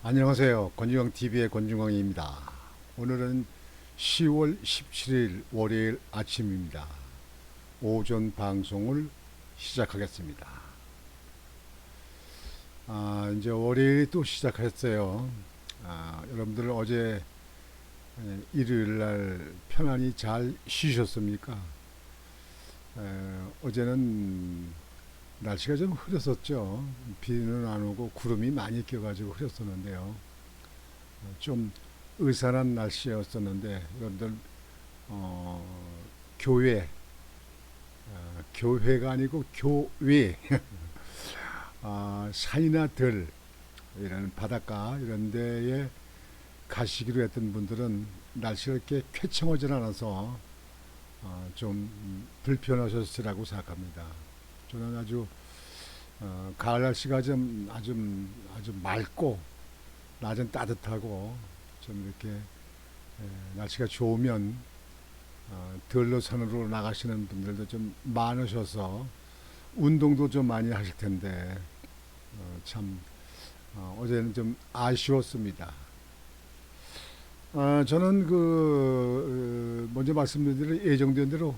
안녕하세요. 권중광TV의 권중광입니다. 오늘은 10월 17일 월요일 아침입니다. 오전 방송을 시작하겠습니다. 이제 월요일이 또 시작했어요. 여러분들 어제 일요일 날 편안히 잘 쉬셨습니까? 어제는 날씨가 좀 흐렸었죠. 비는 안 오고 구름이 많이 껴가지고 흐렸었는데요. 좀 으산한 날씨였었는데 여러분들 교회 교회가 아니고 교외 산이나 들 이런 바닷가 이런 데에 가시기로 했던 분들은 날씨가 이렇게 쾌청하지 않아서 좀 불편하셨으라고 생각합니다. 저는 아주 가을 날씨가 좀 아주 맑고 낮은 따뜻하고 좀 이렇게 날씨가 좋으면 들로 산으로 나가시는 분들도 좀 많으셔서 운동도 좀 많이 하실 텐데 참 어제는 좀 아쉬웠습니다. 저는 먼저 말씀드린 예정된 대로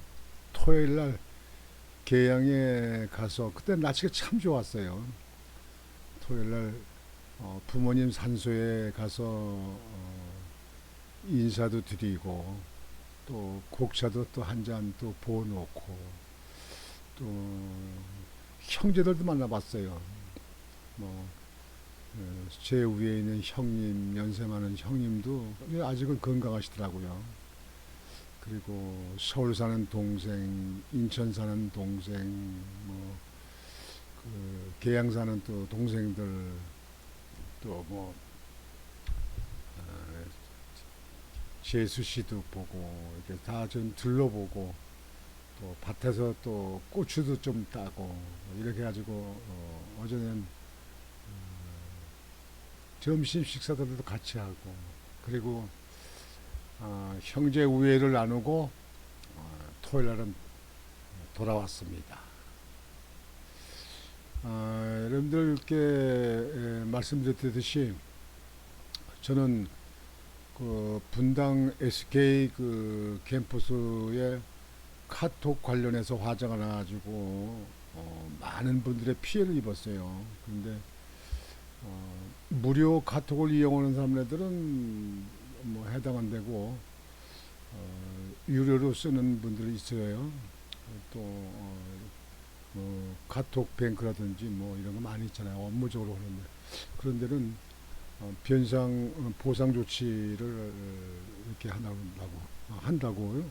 토요일 날 계양에 가서 그때 날씨가 참 좋았어요. 토요일 날 부모님 산소에 가서 인사도 드리고 또 곡차도 또 한 잔 또 부어놓고 또 형제들도 만나봤어요. 뭐 제 위에 있는 형님, 연세 많은 형님도 아직은 건강하시더라고요. 그리고 서울 사는 동생, 인천 사는 동생, 뭐 계양 사는 또 동생들 또뭐 재수 씨도 보고 이렇게 다 좀 둘러보고 또 밭에서 또 고추도 좀 따고 이렇게 가지고 어제는 점심 식사들도 같이 하고 그리고 형제 우애를 나누고 토요일 날은 돌아왔습니다. 여러분들께 말씀드렸듯이 저는 그 분당 SK 그 캠퍼스에 카톡 관련해서 화재가 나가지고 많은 분들의 피해를 입었어요. 그런데 무료 카톡을 이용하는 사람들은 뭐 해당 안 되고 유료로 쓰는 분들이 있어요. 또 카톡 뱅크라든지 뭐 이런 거 많이 있잖아요. 업무적으로 하는데 그런 데는 변상 보상 조치를 이렇게 한다고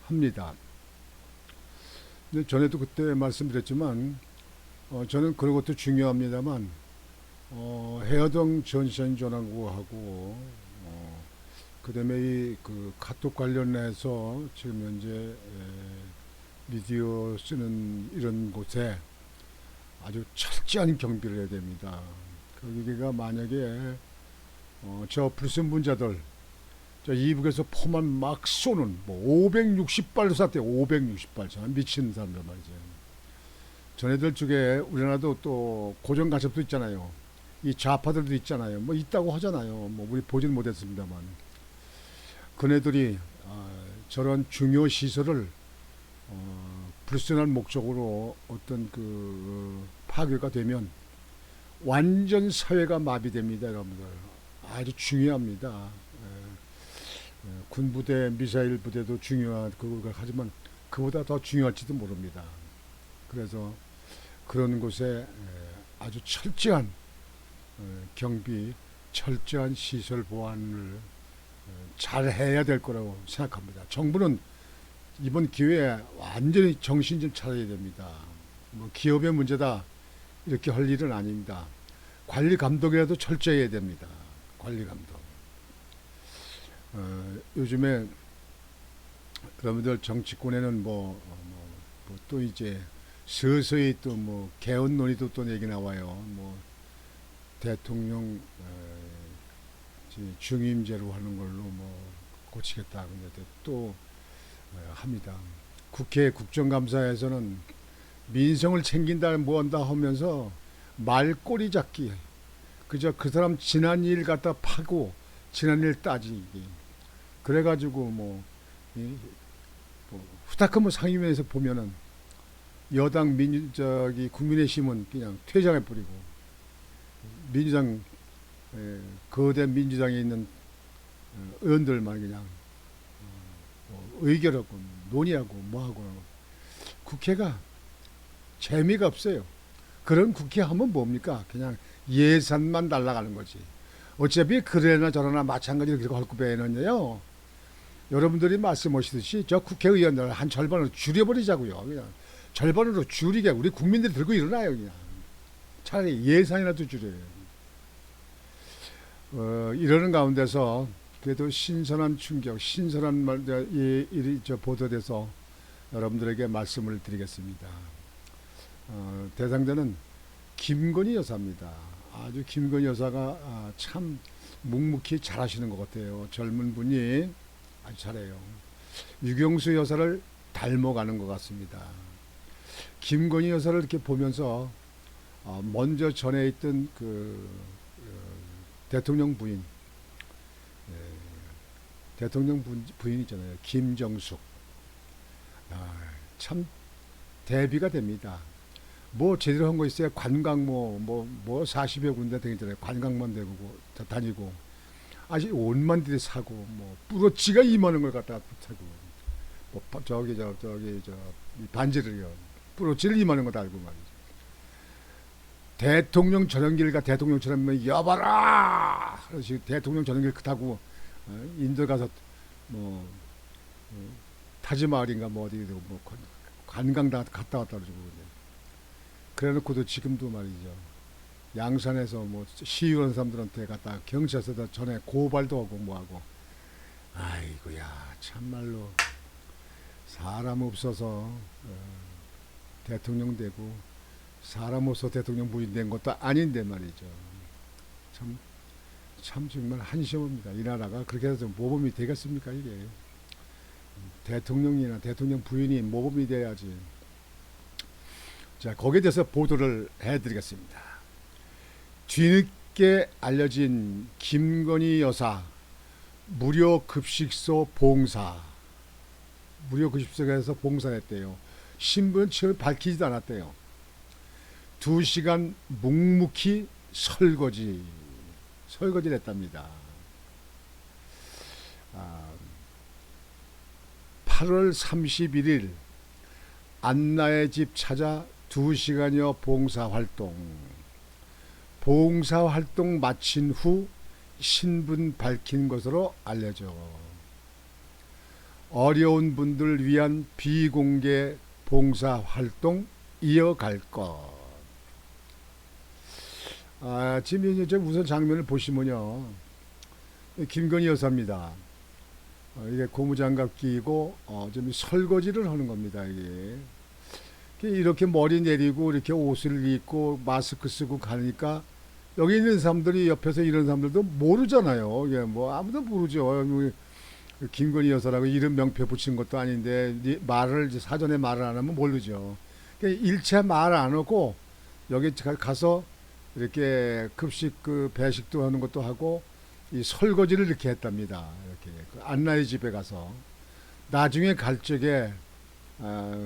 합니다. 근데 전에도 그때 말씀드렸지만 저는 그런 것도 중요합니다만 해어동 전신 전화구하고 그다음에 이 그 카톡 관련해서 지금 현재 미디어 쓰는 이런 곳에 아주 철저한 경비를 해야 됩니다. 거기가 만약에 저 불순분자들 저 이북에서 포만 막 쏘는 뭐 560발로 쐈대 560발 참 미친 사람들 말이죠. 전애들 쪽에 우리나라도 또 고정 간첩도 있잖아요. 이 좌파들도 있잖아요. 뭐 있다고 하잖아요. 뭐 우리 보진 못했습니다만 그네들이 저런 중요 시설을 불순한 목적으로 어떤 그 파괴가 되면 완전 사회가 마비됩니다, 여러분들. 아주 중요합니다. 군부대, 미사일 부대도 중요한 그걸 하지만 그보다 더 중요할지도 모릅니다. 그래서 그런 곳에 아주 철저한 경비, 철저한 시설 보안을 잘 해야 될 거라고 생각합니다. 정부는 이번 기회에 완전히 정신 좀 차려야 됩니다. 뭐 기업의 문제다 이렇게 할 일은 아닙니다. 관리 감독이라도 철저히 해야 됩니다. 관리 감독. 요즘에 여러분들 정치권에는 또 이제 서서히 또 뭐 개헌 논의도 또 얘기 나와요. 뭐 대통령 중임제로 하는 걸로 뭐 고치겠다. 근데 또 합니다. 국회 국정감사에서는 민생을 챙긴다 뭐 한다 하면서 말꼬리 잡기 그저 그 사람 지난 일 갖다 파고 지난 일 따지기. 그래가지고 뭐, 뭐 후다크뭐 상임위에서 보면은 여당 국민의힘은 그냥 퇴장해 버리고 민주당 거대 민주당에 있는 의원들만 그냥 의결하고 논의하고 뭐하고 국회가 재미가 없어요. 그런 국회 하면 뭡니까? 그냥 예산만 날라가는 거지. 어차피 그래나 저러나 마찬가지로 그렇게 할 거면은요. 여러분들이 말씀하시듯이 저 국회의원들 한 절반으로 줄여버리자고요. 그냥 절반으로 줄이게 우리 국민들이 들고 일어나요. 그냥 차라리 예산이라도 줄여요. 이러는 가운데서 그래도 신선한 충격, 신선한 일이 보도돼서 여러분들에게 말씀을 드리겠습니다. 대상자는 김건희 여사입니다. 아주 김건희 여사가 참 묵묵히 잘하시는 것 같아요. 젊은 분이 아주 잘해요. 유경수 여사를 닮아가는 것 같습니다. 김건희 여사를 이렇게 보면서 먼저 전에 있던 대통령 부인, 대통령 부인 있잖아요. 김정숙. 참 대비가 됩니다. 뭐 제대로 한 거 있어요. 관광 뭐 40여 군데 다니잖아요. 관광만 다니고 아직 옷만 들이 사고 뭐 뿌러치가 2만 원 걸 갖다가 사고 뭐 저기 반지를요. 뿌러치를 2만 원 거 달고 말이죠. 대통령 전용기가 대통령처럼 여봐라. 그래서 대통령 전용기를 타고 인도 가서 뭐 타지마을인가 뭐 어디 뭐 관광 다 갔다 왔다 그러고 그래놓고도 지금도 말이죠. 양산에서 뭐 시위하는 사람들한테 갖다 경찰서에다 전에 고발도 하고 뭐하고. 아이고야 참말로 사람 없어서 대통령 되고 사람 없어 대통령 부인 된 것도 아닌데 말이죠. 참 정말 한심합니다. 이 나라가 그렇게 해서 모범이 되겠습니까 이게. 대통령이나 대통령 부인이 모범이 돼야지. 자, 거기에 대해서 보도를 해드리겠습니다. 뒤늦게 알려진 김건희 여사 무료 급식소 봉사. 무료 급식소에서 봉사했대요. 신분 측을 밝히지도 않았대요. 2시간 묵묵히 설거지를 했답니다. 8월 31일 안나의 집 찾아 2시간여 봉사활동 마친 후 신분 밝힌 것으로 알려져 어려운 분들 위한 비공개 봉사활동 이어갈 것. 지금 이제 우선 장면을 보시면요. 김건희 여사입니다. 이게 고무장갑 끼고 좀 설거지를 하는 겁니다. 이게 이렇게 머리 내리고 이렇게 옷을 입고 마스크 쓰고 가니까 여기 있는 사람들이 옆에서 이런 사람들도 모르잖아요. 예, 뭐 아무도 모르죠. 김건희 여사라고 이름 명패 붙인 것도 아닌데 말을 사전에 말을 안 하면 모르죠. 일체 말 안 하고 여기 가서 이렇게 급식 배식도 하는 것도 하고 이 설거지를 이렇게 했답니다. 이렇게 안나의 집에 가서 나중에 갈 적에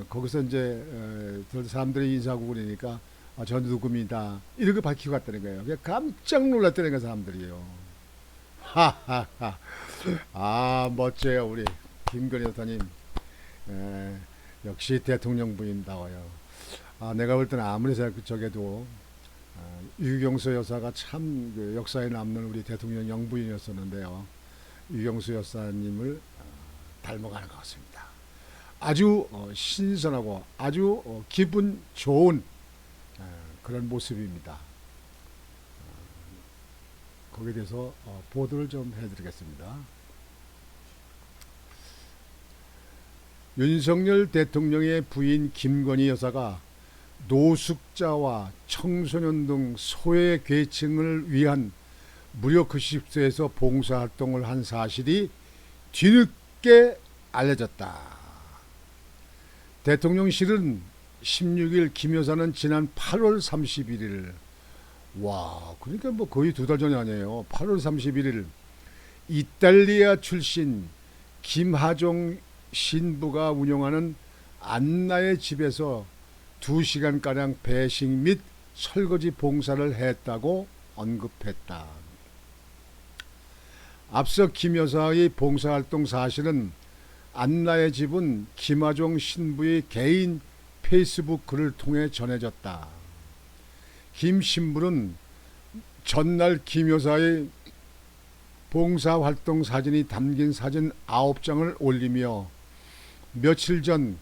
거기서 이제 사람들이 인사하고 그러니까 저 누굽니다 이렇게 밝히고 갔다는 거예요. 깜짝 놀랐다는 거 사람들이요. 하하하. 멋져요 우리 김건희 여사님. 역시 대통령 부인다워요. 내가 볼 때는 아무리 저게도 유경수 여사가 참 역사에 남는 우리 대통령 영부인이었었는데요. 유경수 여사님을 닮아가는 것 같습니다. 아주 신선하고 아주 기분 좋은 그런 모습입니다. 거기에 대해서 보도를 좀 해드리겠습니다. 윤석열 대통령의 부인 김건희 여사가 노숙자와 청소년 등 소외 계층을 위한 무료 급식소에서 봉사활동을 한 사실이 뒤늦게 알려졌다. 대통령실은 16일 김 여사는 지난 8월 31일 와, 그러니까 뭐 거의 두 달 전이 아니에요. 8월 31일 이탈리아 출신 김하종 신부가 운영하는 안나의 집에서 2시간가량 배식 및 설거지 봉사를 했다고 언급했다. 앞서 김 여사의 봉사활동 사실은 안나의 집은 김하종 신부의 개인 페이스북 글을 통해 전해졌다. 김 신부는 전날 김 여사의 봉사활동 사진이 담긴 사진 9장을 올리며 며칠 전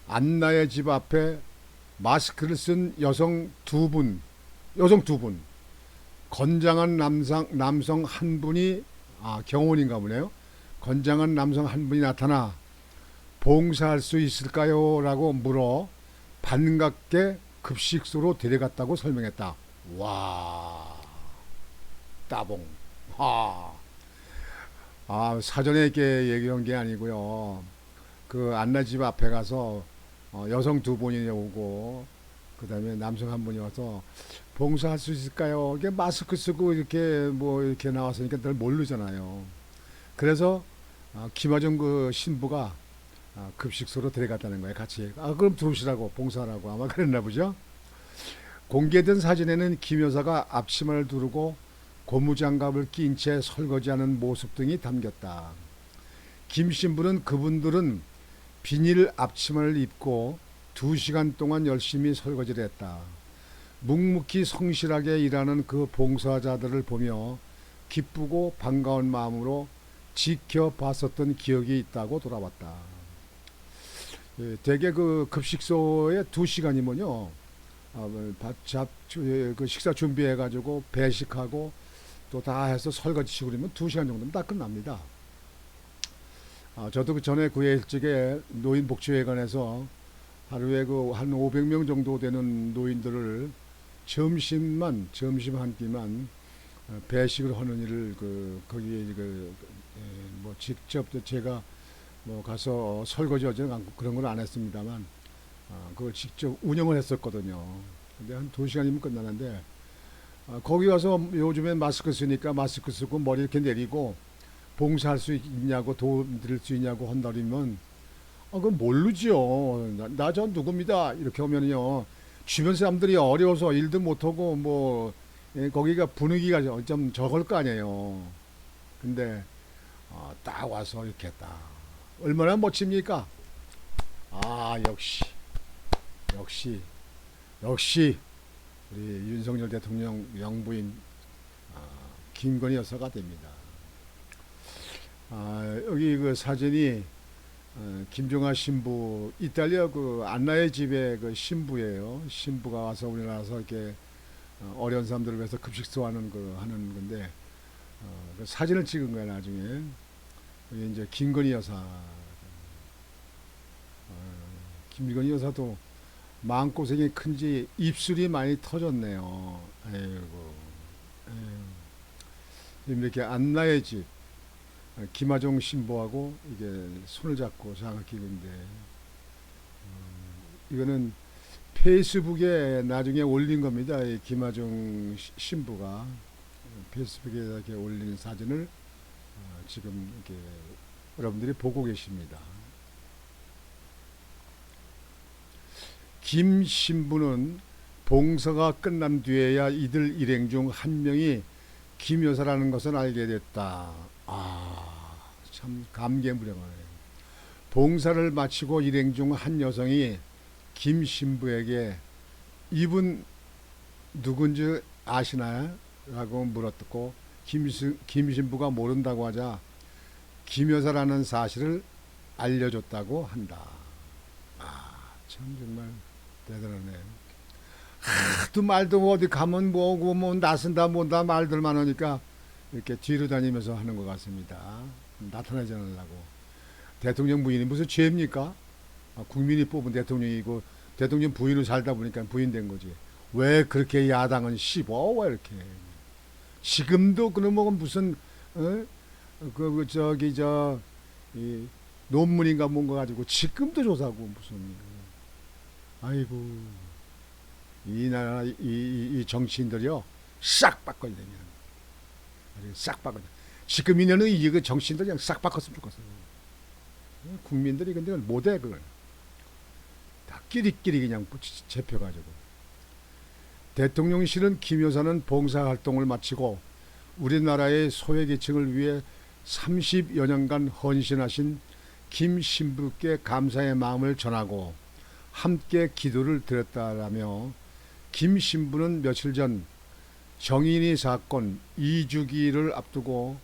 안나의 집 앞에 마스크를 쓴 여성 두 분, 건장한 남성 한 분이 경호원인가 보네요. 건장한 남성 한 분이 나타나 봉사할 수 있을까요? 라고 물어 반갑게 급식소로 데려갔다고 설명했다. 와, 따봉. 사전에 이렇게 얘기한 게 아니고요. 그 안나 집 앞에 가서 여성 두 분이 오고 그 다음에 남성 한 분이 와서 봉사할 수 있을까요? 이게 마스크 쓰고 이렇게 뭐 이렇게 나왔으니까 늘 모르잖아요. 그래서 김하정 그 신부가 급식소로 데려갔다는 거예요. 같이. 그럼 들어오시라고 봉사하라고 아마 그랬나 보죠. 공개된 사진에는 김 여사가 앞치마를 두르고 고무장갑을 낀 채 설거지하는 모습 등이 담겼다. 김 신부는 그분들은 비닐 앞치마를 입고 2시간 동안 열심히 설거지를 했다. 묵묵히 성실하게 일하는 그 봉사자들을 보며 기쁘고 반가운 마음으로 지켜봤었던 기억이 있다고 돌아왔다. 대개 그 급식소에 2시간이면요. 그 식사 준비해가지고 배식하고 또 다 해서 설거지 치고 그러면 2시간 정도면 다 끝납니다. 저도 그 전에 구회 일찍에 노인복지회관에서 하루에 그 한 500명 정도 되는 노인들을 점심 한 끼만 배식을 하는 일을 거기에 뭐 직접 제가 뭐 가서 설거지하지는 않고 그런 건 안 했습니다만 그걸 직접 운영을 했었거든요. 근데 한 2시간이면 끝나는데 거기 가서 요즘엔 마스크 쓰니까 마스크 쓰고 머리 이렇게 내리고 봉사할 수 있냐고 도움 드릴 수 있냐고 한다면 그건 모르지요. 나 전 누굽니다. 이렇게 하면요 주변 사람들이 어려워서 일도 못하고 뭐 거기가 분위기가 좀 저걸 거 아니에요. 근데 딱 와서 이렇게 딱 얼마나 멋집니까? 역시 우리 윤석열 대통령 영부인 김건희 여사가 됩니다. 여기 그 사진이 김종아 신부 이탈리아 그 안나의 집의 그 신부예요. 신부가 와서 우리나라에서 이렇게 어려운 사람들을 위해서 급식소 하는 건데 그 사진을 찍은 거야 나중에. 여기 이제 김건희 여사. 김건희 여사도 마음고생이 큰지 입술이 많이 터졌네요. 아이고. 지금 이렇게 안나의 집 김하종 신부하고 이게 손을 잡고 장학기고 있는데 이거는 페이스북에 나중에 올린 겁니다. 이 김하종 신부가 페이스북에 이렇게 올린 사진을 지금 이렇게 여러분들이 보고 계십니다. 김 신부는 봉사가 끝난 뒤에야 이들 일행 중 한 명이 김 여사라는 것을 알게 됐다. 참 감개무량하네요. 봉사를 마치고 일행 중 한 여성이 김 신부에게 이분 누군지 아시나요? 라고 물었고 김 신부가 모른다고 하자 김 여사라는 사실을 알려줬다고 한다. 참 정말 대단하네. 하도 말도 어디 가면 뭐고 뭐 나선다 뭔다 말들만 하니까 이렇게 뒤로 다니면서 하는 것 같습니다. 나타나지 않으려고. 대통령 부인이 무슨 죄입니까? 국민이 뽑은 대통령이고 대통령 부인으로 살다 보니까 부인된 거지. 왜 그렇게 야당은 씹어? 왜 이렇게? 지금도 그놈은 무슨 이 논문인가 뭔가 가지고 지금도 조사하고 무슨 아이고 이 나라 이 정치인들이요 싹 바꿔야 됩니다. 싹 바꿔. 지금 있는 이 정신들 그냥 싹 바꿨으면 좋겠어요. 국민들이 근데 못해 그걸. 다 끼리끼리 그냥 잡혀가지고. 대통령실은 김 여사는 봉사활동을 마치고 우리나라의 소외계층을 위해 30여 년간 헌신하신 김 신부께 감사의 마음을 전하고 함께 기도를 드렸다라며 김 신부는 며칠 전 정인이 사건 2주기를 앞두고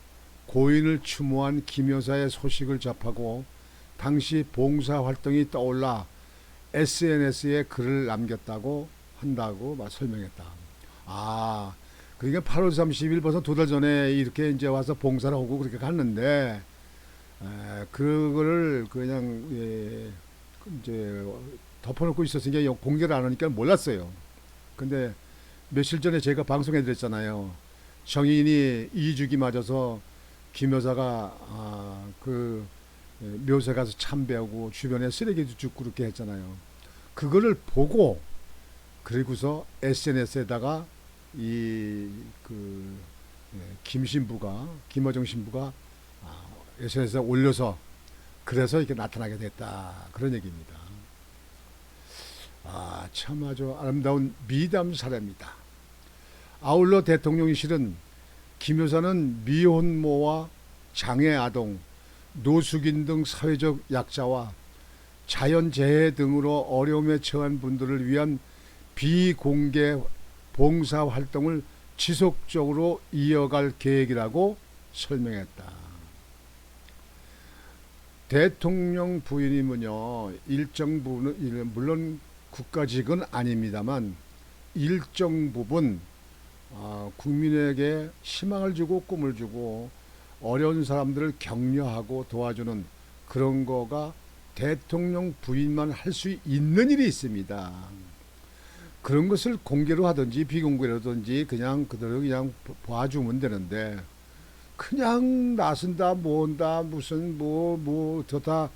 고인을 추모한 김 여사의 소식을 접하고 당시 봉사활동이 떠올라 SNS에 글을 남겼다고 한다고 설명했다. 아, 그러니까 8월 30일 벌써 2달 전에 이렇게 이제 와서 봉사를 하고 그렇게 갔는데 그거를 그냥 이제 덮어놓고 있었으니까 공개를 안 하니까 몰랐어요. 근데 며칠 전에 제가 방송해 드렸잖아요. 정인이 2주기 맞아서 김 여사가 그 묘세 가서 참배하고 주변에 쓰레기도 줍고 그렇게 했잖아요. 그거를 보고 그리고서 SNS에다가 김 신부가 김어정 신부가 SNS에 올려서 그래서 이렇게 나타나게 됐다 그런 얘기입니다. 참 아주 아름다운 미담 사례입니다. 아울러 대통령실은 김 여사는 미혼모와 장애 아동, 노숙인 등 사회적 약자와 자연재해 등으로 어려움에 처한 분들을 위한 비공개 봉사활동을 지속적으로 이어갈 계획이라고 설명했다. 대통령 부인이면요, 일정 부분, 물론 국가직은 아닙니다만 일정 부분 국민에게 희망을 주고 꿈을 주고 어려운 사람들을 격려하고 도와주는 그런 거가 대통령 부인만 할 수 있는 일이 있습니다. 그런 것을 공개로 하든지 비공개로 하든지 그냥 그대로 그냥 봐주면 되는데 그냥 나선다 모은다 무슨 뭐 저다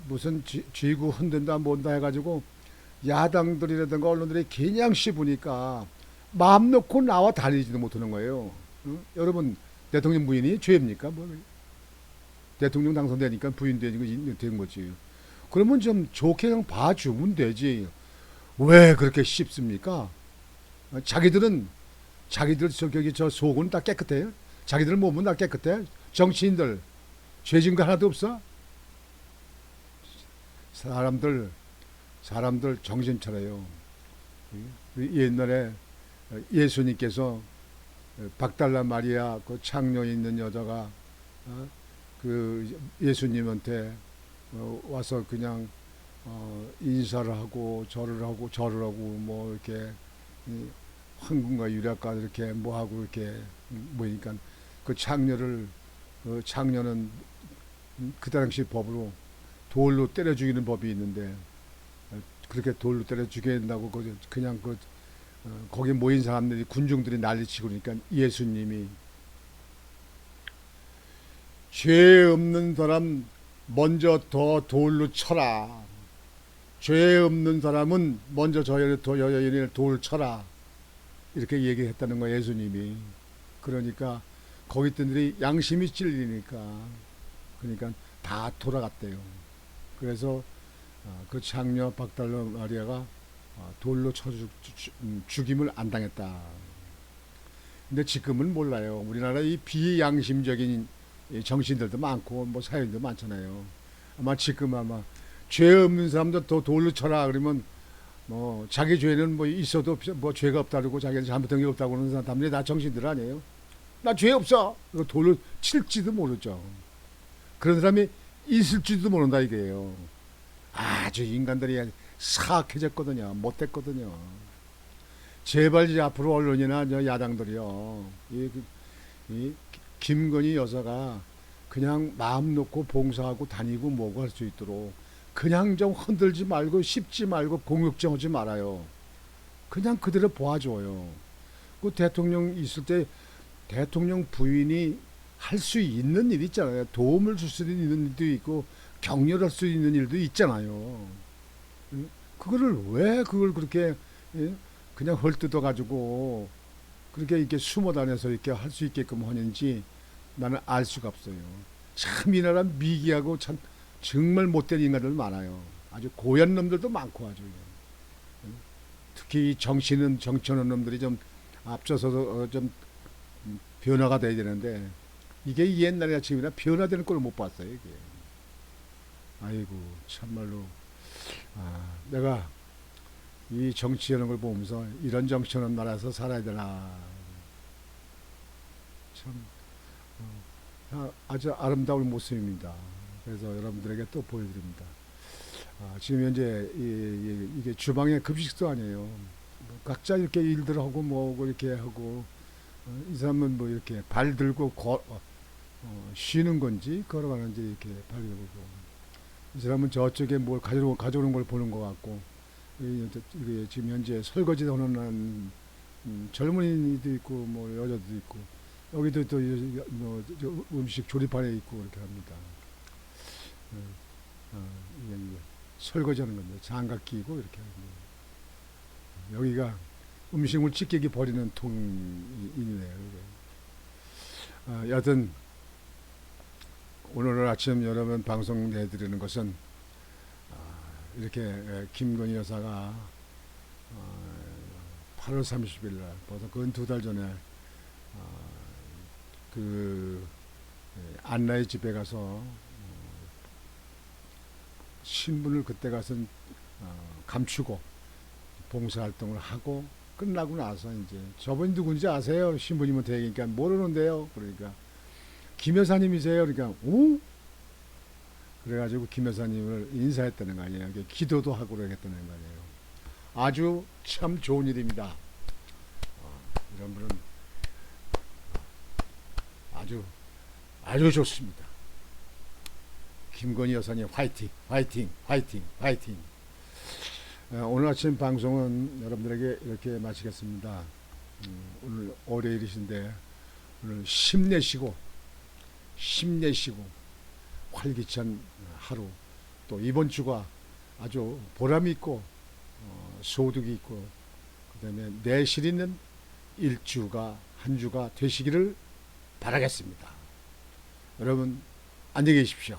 무슨 쥐고 흔든다 모은다 해가지고 야당들이라든가 언론들이 그냥 씹으니까 마음 놓고 나와 다니지도 못하는 거예요. 여러분 대통령 부인이 죄입니까? 뭐 대통령 당선되니까 부인 된 거지. 그러면 좀 좋게 그냥 봐주면 되지. 왜 그렇게 씹습니까? 자기들 저 속은 다 깨끗해요. 자기들 몸은 다 깨끗해. 정치인들 죄진 거 하나도 없어. 사람들 정신 차려요. 옛날에 예수님께서 박달라 마리아 그 창녀 있는 여자가 그 예수님한테 와서 그냥 인사를 하고 절을 하고 뭐 이렇게 황금과 유략과 이렇게 뭐 하고 이렇게 모이니까 그 창녀는 그 당시 법으로 돌로 때려 죽이는 법이 있는데 그렇게 돌로 때려 죽여야 된다고 그냥 거기 모인 사람들이 군중들이 난리치고 그러니까 예수님이 죄 없는 사람 먼저 더 돌로 쳐라. 죄 없는 사람은 먼저 저 여인을 돌 쳐라. 이렇게 얘기했다는 거예요, 예수님이. 그러니까 거기 있던들이 양심이 찔리니까 그러니까 다 돌아갔대요. 그래서 그 창녀 박달라 마리아가 돌로 쳐 죽임을 안 당했다. 근데 지금은 몰라요. 우리나라 이 비양심적인 정신들도 많고 뭐 사연도 많잖아요. 아마 지금 죄 없는 사람도 더 돌로 쳐라 그러면 뭐 자기 죄는 뭐 있어도 뭐 죄가 없다고 자기는 잘못한 게 없다고 그러는 사람들이 다 정신들 아니에요. 나 죄 없어. 돌로 칠지도 모르죠. 그런 사람이 있을지도 모른다 이게요. 아주 인간들이 사악해졌거든요. 못됐거든요. 제발 이제 앞으로 언론이나 야당들이요. 이 김건희 여사가 그냥 마음 놓고 봉사하고 다니고 뭐고 할 수 있도록 그냥 좀 흔들지 말고 씹지 말고 공격정하지 말아요. 그냥 그대로 보아줘요. 그 대통령 있을 때 대통령 부인이 할 수 있는 일 있잖아요. 도움을 줄 수 있는 일도 있고 격려할 수 있는 일도 있잖아요. 그거를 왜 그걸 그렇게 그냥 헐뜯어 가지고 그렇게 이렇게 숨어 다녀서 이렇게 할 수 있게끔 하는지 나는 알 수가 없어요. 참 이 나라 미개하고 참 정말 못된 인간들 많아요. 아주 고얀 놈들도 많고 아주. 특히 정치는 정치하는 놈들이 좀 앞서서 좀 변화가 돼야 되는데 이게 옛날이나 지금이나 변화되는 꼴을 못 봤어요. 이게. 아이고 참말로 내가 이 정치하는 걸 보면서 이런 정치하는 나라에서 살아야 되나 참 아주 아름다운 모습입니다. 그래서 여러분들에게 또 보여드립니다. 지금 현재 이게 주방의 급식소 아니에요. 뭐 각자 이렇게 일들 하고 뭐고 이렇게 하고 이 사람은 뭐 이렇게 발 들고 쉬는 건지 걸어가는지 이렇게 발 들고 이 사람은 저쪽에 뭘 가져오는 걸 보는 것 같고 이게 지금 현재 설거지 하는 젊은이도 있고 뭐 여자도 있고 여기도 또 뭐 음식 조리판에 있고 이렇게 합니다. 이게 설거지하는 건데 장갑 끼고 이렇게 하고 여기가 음식물 찢기기 버리는 통이네요. 여하튼 오늘 아침 여러분 방송 내드리는 것은 이렇게 김건희 여사가 8월 30일 날 벌써 근 2달 전에 그 안나의 집에 가서 신분을 그때 가서 감추고 봉사활동을 하고 끝나고 나서 이제 저분이 누군지 아세요? 신부님은 되니까 모르는데요. 그러니까 김 여사님이세요? 그러니까 오? 그래가지고 김 여사님을 인사했다는 거 아니에요. 기도도 하고 그러겠다는 거 아니에요. 아주 참 좋은 일입니다. 이런 분은 아주 좋습니다. 김건희 여사님 화이팅, 화이팅, 화이팅, 화이팅. 오늘 아침 방송은 여러분들에게 이렇게 마치겠습니다. 오늘 월요일이신데 오늘 힘내시고 활기찬 하루 또 이번 주가 아주 보람 있고 소득이 있고 그다음에 내실 있는 일주가 한 주가 되시기를 바라겠습니다. 여러분 안녕히 계십시오.